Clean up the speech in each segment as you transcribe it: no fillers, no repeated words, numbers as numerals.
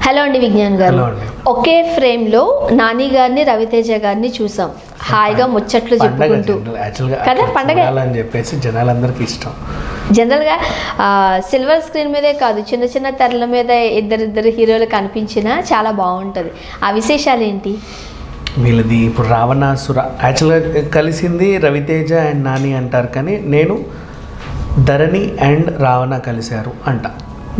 Hello అండి విజ్ఞాన్ గారు. ఒకే frame లో నాని గారిని రవితేజ గారిని చూసాం, హాయిగా ముచ్చట్లు చెప్పుకుంటూ కదా. పండగ అని చెప్పేసి జనాలందరికీ ఇష్టం. జనరల్గా సిల్వర్ స్క్రీన్ మీదే కాదు, చిన్న చిన్న తెరల మీద ఇద్దరిద్దరు హీరోలు కనిపించినా చాలా బాగుంటుంది. ఆ విశేషాలు ఏంటి? వీళ్ళది ఇప్పుడు రావణాసుర యాక్చువల్గా కలిసింది రవితేజ అండ్ నాని అంటారు, కానీ నేను ధరణి అండ్ రావణ కలిశారు అంట.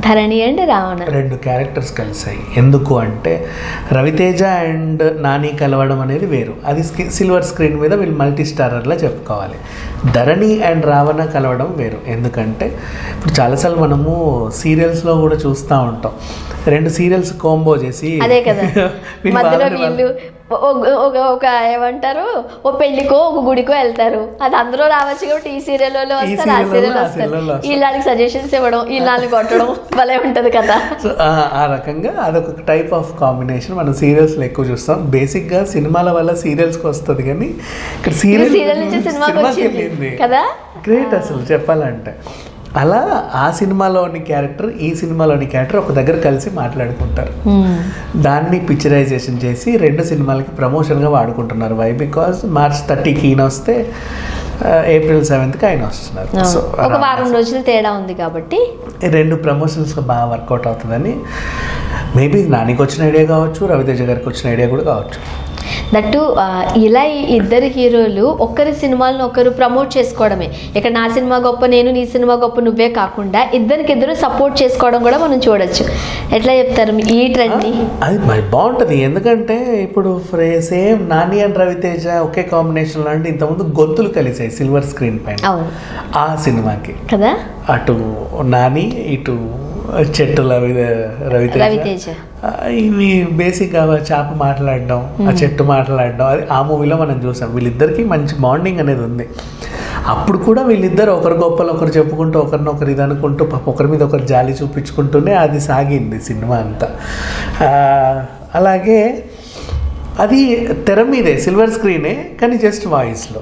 ధరణి అండ్ రావణ రెండు క్యారెక్టర్స్ కలిసాయి. ఎందుకు అంటే రవితేజ అండ్ నాని కలవడం అనేది వేరు, అది సిల్వర్ స్క్రీన్ మీద వీళ్ళు మల్టీ స్టారర్లా చెప్పుకోవాలి. ధరణి అండ్ రావణ కలవడం వేరు. ఎందుకంటే ఇప్పుడు చాలాసార్లు మనము సీరియల్స్లో కూడా చూస్తూ ఉంటాం, రెండు సీరియల్స్ కాంబో చేసి అదే కదా మధ్యలో వీళ్ళు ఒక ఏమంటారు, ఓ పెళ్లికో ఒక గుడికో వెళ్తారు, అది అందరూ రావచ్చు కాబట్టి ఈ సీరియల్ వస్తారు, ఆ సీరియల్ వస్తారు, వీళ్ళకి సజెషన్స్ ఇవ్వడం, వీళ్ళని కొట్టడం భలే ఉంటది కదా. సో ఆ రకంగా అదొక టైప్ ఆఫ్ కాంబినేషన్ మనం సీరియల్స్లో ఎక్కువ చూస్తాం. బేసిక్గా సినిమాల వల్ల సీరియల్స్కి వస్తుంది, కానీ ఇక్కడ సీరియల్ నుంచి సినిమాకి వచ్చింది కదా. గ్రేట్ అసలు చెప్పాలంటే. అలా ఆ సినిమాలోని క్యారెక్టర్ ఈ సినిమాలోని క్యారెక్టర్ ఒక దగ్గర కలిసి మాట్లాడుకుంటారు. దాన్ని పిక్చరైజేషన్ చేసి రెండు సినిమాలకి ప్రమోషన్గా వాడుకుంటున్నారు. వై? బికాజ్ March 30కి ఈయన వస్తే April 7కి ఆయన వస్తున్నారు. సో ఒక వారం రోజులు తేడా ఉంది కాబట్టి రెండు ప్రమోషన్స్గా బాగా వర్కౌట్ అవుతుందని మేబీ నానికి వచ్చిన ఐడియా కావచ్చు, రవితేజ గారికి వచ్చిన ఐడియా కూడా కావచ్చు. దట్టు ఇలా ఇద్దరు హీరోలు ఒక్కరి సినిమాలను ఒకరు ప్రమోట్ చేసుకోవడమే. ఇక్కడ నా సినిమా గొప్ప, నేను నీ సినిమా గొప్ప నువ్వే కాకుండా ఇద్దరికిద్దరు సపోర్ట్ చేసుకోవడం కూడా మనం చూడొచ్చు. ఎట్లా చెప్తారు ఈ ట్రెండ్ని? అది మరి బాగుంటుంది. ఎందుకంటే ఇప్పుడు సేమ్ నాని అండ్ రవితేజ ఒకే కాంబినేషన్లో అంటే ఇంతకుముందు గొంతులు కలిసాయి సిల్వర్ స్క్రీన్ పైన ఆ సినిమాకి కదా. అటు నాని ఇటు చెట్టుల రవితేజ, ఇవి బేసిక్గా చేప మాట్లాడడం, ఆ చెట్టు మాట్లాడడం, అది ఆ మూవీలో మనం చూసాం. వీళ్ళిద్దరికీ మంచి బాండింగ్ అనేది ఉంది. అప్పుడు కూడా వీళ్ళిద్దరు ఒకరి గొప్పలు ఒకరు చెప్పుకుంటూ ఒకరినొకరు ఇది అనుకుంటూ ఒకరి మీద ఒకరు జాలి చూపించుకుంటూనే అది సాగింది సినిమా అంతా. అలాగే అది తెర మీదే సిల్వర్ స్క్రీనే, కానీ జస్ట్ వాయిస్లో.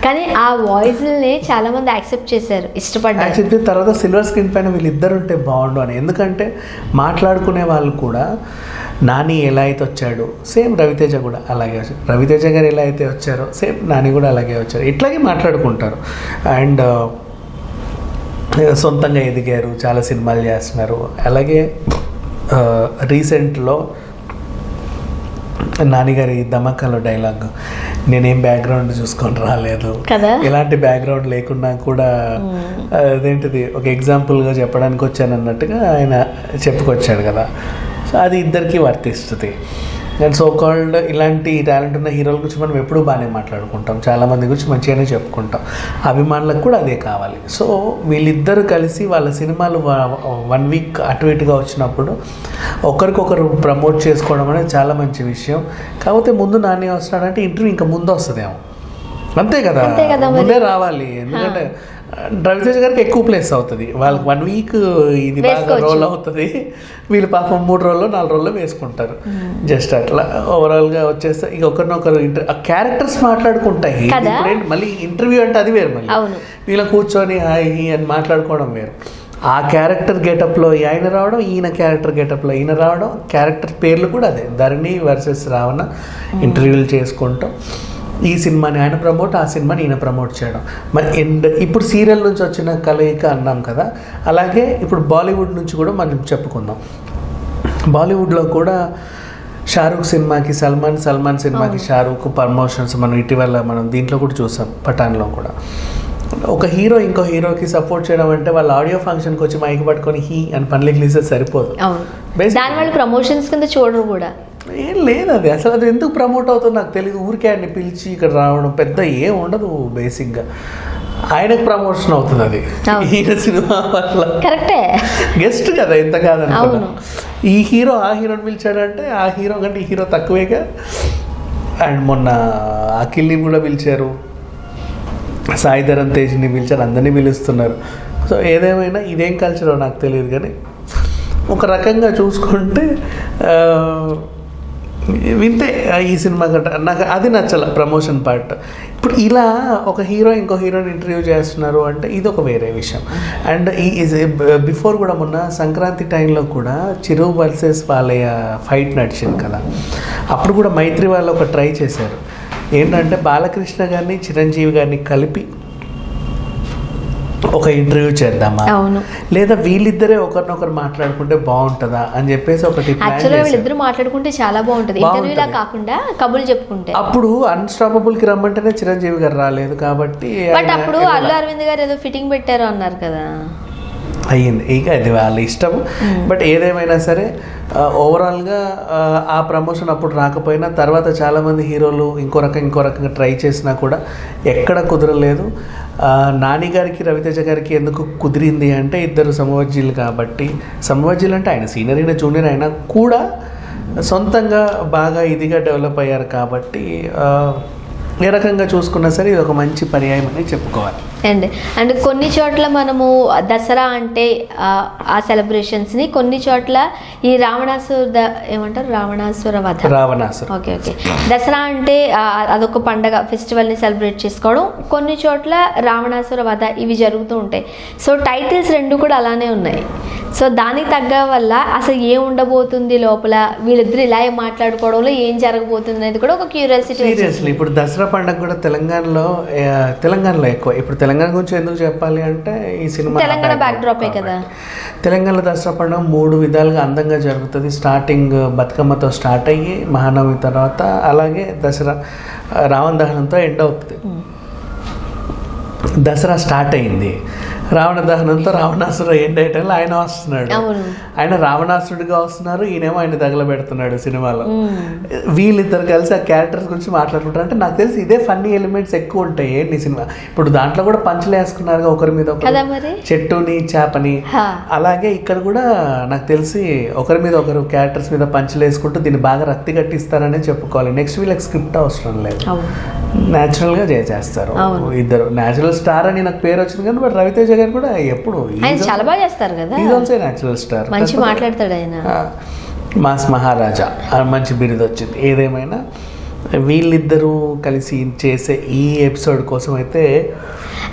కానీ ఆ వాయిస్ని చాలా మంది యాక్సెప్ట్ చేశారు, ఇష్టపడ్డారు. యాక్సెప్ట్ చేసిన తర్వాత సిల్వర్ స్క్రీన్ పైన వీళ్ళిద్దరు ఉంటే బాగుండు అని. ఎందుకంటే మాట్లాడుకునే వాళ్ళు కూడా నాని ఎలా అయితే వచ్చాడు సేమ్ రవితేజ కూడా అలాగే వచ్చారు, రవితేజ గారు ఎలా అయితే వచ్చారో సేమ్ నాని కూడా అలాగే వచ్చారు, ఇట్లాగే మాట్లాడుకుంటారు. అండ్ సొంతంగా ఎదిగారు, చాలా సినిమాలు చేస్తున్నారు. అలాగే రీసెంట్లో నానిగారి ధమాకాలో డైలాగ్, నేనేం బ్యాక్గ్రౌండ్ చూసుకొని రాలేదు, ఎలాంటి బ్యాక్గ్రౌండ్ లేకున్నా కూడా అదేంటిది ఒక ఎగ్జాంపుల్గా చెప్పడానికి వచ్చాను అన్నట్టుగా ఆయన చెప్పుకొచ్చాడు కదా. సో అది ఇద్దరికీ వర్తిస్తుంది. అండ్ సో కాల్డ్ ఇలాంటి టాలెంట్ ఉన్న హీరోల గురించి మనం ఎప్పుడూ బాగానే మాట్లాడుకుంటాం, చాలామంది గురించి మంచిగానే చెప్పుకుంటాం. అభిమానులకు కూడా అదే కావాలి. సో వీళ్ళిద్దరూ కలిసి వాళ్ళ సినిమాలు 1 వీక్ అటు ఇటుగా వచ్చినప్పుడు ఒకరికొకరు ప్రమోట్ చేసుకోవడం అనేది చాలా మంచి విషయం. కాకపోతే ముందు నాని వస్తున్నాడంటే ఇంటర్వ్యూ ఇంకా ముందు వస్తుందేమో, అంతే కదా, ముందే రావాలి. ఎందుకంటే రవితేజ గారికి ఎక్కువ ప్లేస్ అవుతుంది, వాళ్ళకి 1 వీక్ ఇది బాగా రోల్ అవుతుంది, వీళ్ళు పాపం 3 రోజుల్లో 4 రోజుల్లో వేసుకుంటారు. జస్ట్ అట్లా ఓవరాల్గా వచ్చేస్తే ఇక ఒకరినొకరు ఆ క్యారెక్టర్స్ మాట్లాడుకుంటాయి. మళ్ళీ ఇంటర్వ్యూ అంటే అది వేరు, మళ్ళీ వీళ్ళ కూర్చొని హాయ్ అని మాట్లాడుకోవడం వేరు. ఆ క్యారెక్టర్ గెటప్లో ఆయన రావడం, ఈయన క్యారెక్టర్ గెటప్లో ఈయన రావడం, క్యారెక్టర్ పేర్లు కూడా అదే, ధరణి వర్సెస్ రావణ ఇంటర్వ్యూలు చేసుకుంటాం. ఈ సినిమాని ఆయన ప్రమోట్, ఆ సినిమాని ఈయన ప్రమోట్ చేయడం. అండ్ ఇప్పుడు సీరియల్ నుంచి వచ్చిన కలయిక అన్నాం కదా, అలాగే ఇప్పుడు బాలీవుడ్ నుంచి కూడా మనం చెప్పుకుందాం. బాలీవుడ్లో కూడా షారూఖ్ సినిమాకి సల్మాన్ సినిమాకి షారూఖ్ ప్రమోషన్స్ మనం ఇటీవల మనం దీంట్లో కూడా చూసాం, పఠాన్లో కూడా. ఒక హీరో ఇంకో హీరోకి సపోర్ట్ చేయడం అంటే వాళ్ళ ఆడియో ఫంక్షన్కి వచ్చి మైక్ పట్టుకొని హీ అని పనులకి లీసే సరిపోదు. ప్రమోషన్స్ కింద చూడరు కూడా ఏం లేదు, అది అసలు అది ఎందుకు ప్రమోట్ అవుతుందో నాకు తెలియదు. ఊరికే ఆయన్ని పిలిచి ఇక్కడ రావడం పెద్ద ఏం ఉండదు. బేసిక్గా ఆయనకు ప్రమోషన్ అవుతుంది అది, ఈయన సినిమా వల్ల. కరెక్టే, గెస్ట్ కదా, ఎంత కాదనుకున్నా. ఈ హీరో ఆ హీరోని పిలిచాడంటే ఆ హీరో కంటే ఈ హీరో తక్కువేగా. అండ్ మొన్న అఖిల్ని కూడా పిలిచారు, సాయి ధరమ్ తేజ్ని పిలిచారు, అందరినీ పిలుస్తున్నారు. సో ఏదేమైనా ఇదేం కల్చరో నాకు తెలియదు, కానీ ఒక రకంగా చూసుకుంటే వింతే ఈ సినిమా గట్ట నాకు అది నచ్చల ప్రమోషన్ పార్ట్. ఇప్పుడు ఇలా ఒక హీరో ఇంకో హీరోని ఇంటర్వ్యూ చేస్తున్నారు అంటే ఇది ఒక వేరే విషయం. అండ్ ఈ బిఫోర్ కూడా మొన్న సంక్రాంతి టైంలో కూడా చిరు వర్సెస్ వాళ్ళ ఫైట్ నడిచింది కదా, అప్పుడు కూడా మైత్రి వాళ్ళు ఒక ట్రై చేశారు. ఏంటంటే బాలకృష్ణ గారిని చిరంజీవి గారిని కలిపి ఒక ఇంటర్వ్యూ చేద్దామా, లేదా వీళ్ళిద్దరే ఒకరినొకరు మాట్లాడుకుంటే బాగుంటుందా అని చెప్పేసి ఒకటి వీళ్ళిద్దరు మాట్లాడుకుంటే చాలా బాగుంటుంది, ఇంటర్వ్యూలా కాకుండా కబుర్లు చెప్పుకుంటే. అప్పుడు అన్స్టాపబుల్ కి రమ్మంటేనే చిరంజీవి గారు రాలేదు కాబట్టి, బట్ అప్పుడు అల్లు అరవింద్ గారు ఏదో ఫిట్టింగ్ పెట్టారు అన్నారు కదా, అయ్యింది. ఇక అది వాళ్ళ ఇష్టం. బట్ ఏదేమైనా సరే ఓవరాల్గా ఆ ప్రమోషన్ అప్పుడు రాకపోయినా తర్వాత చాలామంది హీరోలు ఇంకో రకంగా ట్రై చేసినా కూడా ఎక్కడ కుదరలేదు. నాని గారికి రవితేజ గారికి ఎందుకు కుదిరింది అంటే ఇద్దరు సమవజ్జీలు కాబట్టి. సమవజ్జీలు అంటే ఆయన సీనియర్ అయినా జూనియర్ అయినా కూడా సొంతంగా బాగా ఇదిగా డెవలప్ అయ్యారు కాబట్టి ఏ రకంగా చూసుకున్నా సరే ఇది ఒక మంచి పర్యాయం అని చెప్పుకోవాలి. అండ్ కొన్ని చోట్ల మనము దసరా అంటే ఆ సెలబ్రేషన్స్ని, కొన్ని చోట్ల ఈ రావణాసుర వధ, ఓకే దసరా అంటే అదొక పండగ ఫెస్టివల్ని సెలబ్రేట్ చేసుకోవడం, కొన్ని చోట్ల రావణాసుర వధ ఇవి జరుగుతూ ఉంటాయి. సో టైటిల్స్ రెండు కూడా అలానే ఉన్నాయి. సో దానికి తగ్గ వల్ల అసలు ఏం ఉండబోతుంది లోపల, వీళ్ళిద్దరు ఇలా మాట్లాడుకోవడంలో ఏం జరగబోతుంది అనేది కూడా ఒక క్యూరియాసిటీ. సీరియస్లీ ఇప్పుడు దసరా పండుగ కూడా తెలంగాణలో ఎక్కువ. ఇప్పుడు తెలంగాణ గురించి ఎందుకు చెప్పాలి అంటే ఈ సినిమా తెలంగాణ బ్యాక్ డ్రాపే కదా. తెలంగాణ దసరా పండుగ 3 విధాలుగా అందంగా జరుగుతుంది. స్టార్టింగ్ బతుకమ్మతో స్టార్ట్ అయ్యి మహానవమి తర్వాత అలాగే దసరా రావణ దహనంతో ఎండ్ అవుతుంది. దసరా స్టార్ట్ అయింది, రావణ దహనంతో రావణాసుర ఎండ్ అయ్యేటప్పుడు ఆయన వస్తున్నాడు. ఆయన రావణాసురుడిగా వస్తున్నారు, ఈయనేమో ఆయన తగలబెడుతున్నాడు సినిమాలో. వీళ్ళిద్దరు కలిసి ఆ క్యారెక్టర్స్ గురించి మాట్లాడుకుంటారు. అంటే నాకు తెలిసి ఇదే ఫన్నీ ఎలిమెంట్స్ ఎక్కువ ఉంటాయి ఏంటి సినిమా. ఇప్పుడు దాంట్లో కూడా పంచులు వేసుకున్నారు ఒకరి మీద ఒకరు, చెట్టుని చేపని. అలాగే ఇక్కడ కూడా నాకు తెలిసి ఒకరి మీద ఒకరు క్యారెక్టర్స్ మీద పంచులు వేసుకుంటూ దీన్ని బాగా రక్తి కట్టిస్తారనే చెప్పుకోవాలి. నెక్స్ట్ వీళ్ళకి స్క్రిప్ట్ అవసరం లేదు, న్యాచురల్ గా చేస్తారు ఇద్దరు. న్యాచురల్ స్టార్ అని నాకు పేరు వచ్చింది కానీ బట్ రవితేజ గారు కూడా ఎప్పుడు చాలా బాగా చేస్తారు కదా, న్యాచురల్ స్టార్, మంచి మాట్లాడతాడు ఆయన. మాస్ మహారాజా మంచి బిరుదు వచ్చింది. ఏదేమైనా వీళ్ళిద్దరూ కలిసి చేసే ఈ ఎపిసోడ్ కోసం అయితే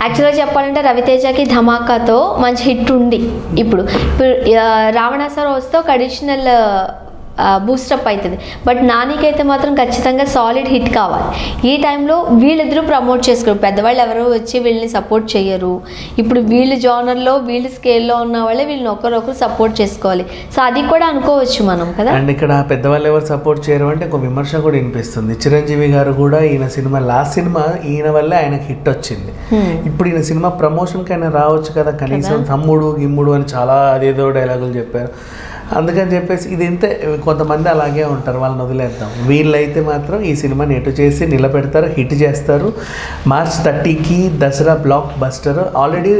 యాక్చువల్గా చెప్పాలంటే రవితేజకి ధమాకాతో మంచి హిట్ ఉంది. ఇప్పుడు రావణాసుర వస్తే ఒక అడిషనల్ బూస్టప్ అవుతుంది. బట్ నానికైతే మాత్రం ఖచ్చితంగా సాలిడ్ హిట్ కావాలి. ఈ టైంలో వీళ్ళిద్దరూ ప్రమోట్ చేసుకోరు, పెద్దవాళ్ళు ఎవరో వచ్చి వీళ్ళని సపోర్ట్ చేయరు. ఇప్పుడు వీళ్ళు జానర్లో వీళ్ళు స్కేల్లో ఉన్న వాళ్ళే వీళ్ళని ఒకరొకరు సపోర్ట్ చేసుకోవాలి. సో అది కూడా అనుకోవచ్చు మనం కదా. అండ్ ఇక్కడ పెద్దవాళ్ళు ఎవరు సపోర్ట్ చేయరు అంటే ఒక విమర్శ కూడా వినిపిస్తుంది. చిరంజీవి గారు కూడా ఈయన సినిమా లాస్ట్ సినిమా ఈయన వల్లే ఆయనకి హిట్ వచ్చింది. ఇప్పుడు ఈయన సినిమా ప్రమోషన్కి అయినా రావచ్చు కదా కనీసం. తమ్ముడు గిమ్ముడు అని చాలా అదేదో డైలాగులు చెప్పారు. అందుకని చెప్పేసి ఇది ఇంతే, కొంతమంది అలాగే ఉంటారు, వాళ్ళని వదిలేద్దాం. వీళ్ళైతే మాత్రం ఈ సినిమాని ఎటు చేసి నిలబెడతారు, హిట్ చేస్తారు. March 30కి దసరా బ్లాక్ బస్టర్. ఆల్రెడీ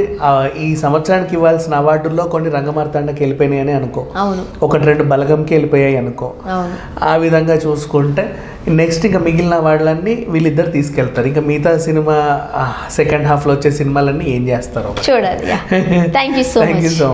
ఈ సంవత్సరానికి ఇవ్వాల్సిన అవార్డుల్లో కొన్ని రంగమార్తాండకి వెళ్ళిపోయినాయి అని అనుకో, 1-2 బలగంకి వెళ్ళిపోయాయి అనుకో. ఆ విధంగా చూసుకుంటే నెక్స్ట్ ఇంకా మిగిలిన అవార్డులన్నీ వీళ్ళిద్దరు తీసుకెళ్తారు. ఇంకా మిగతా సినిమా సెకండ్ హాఫ్లో వచ్చే సినిమాలన్నీ ఏం చేస్తారో చూడాలి. Thank you so much.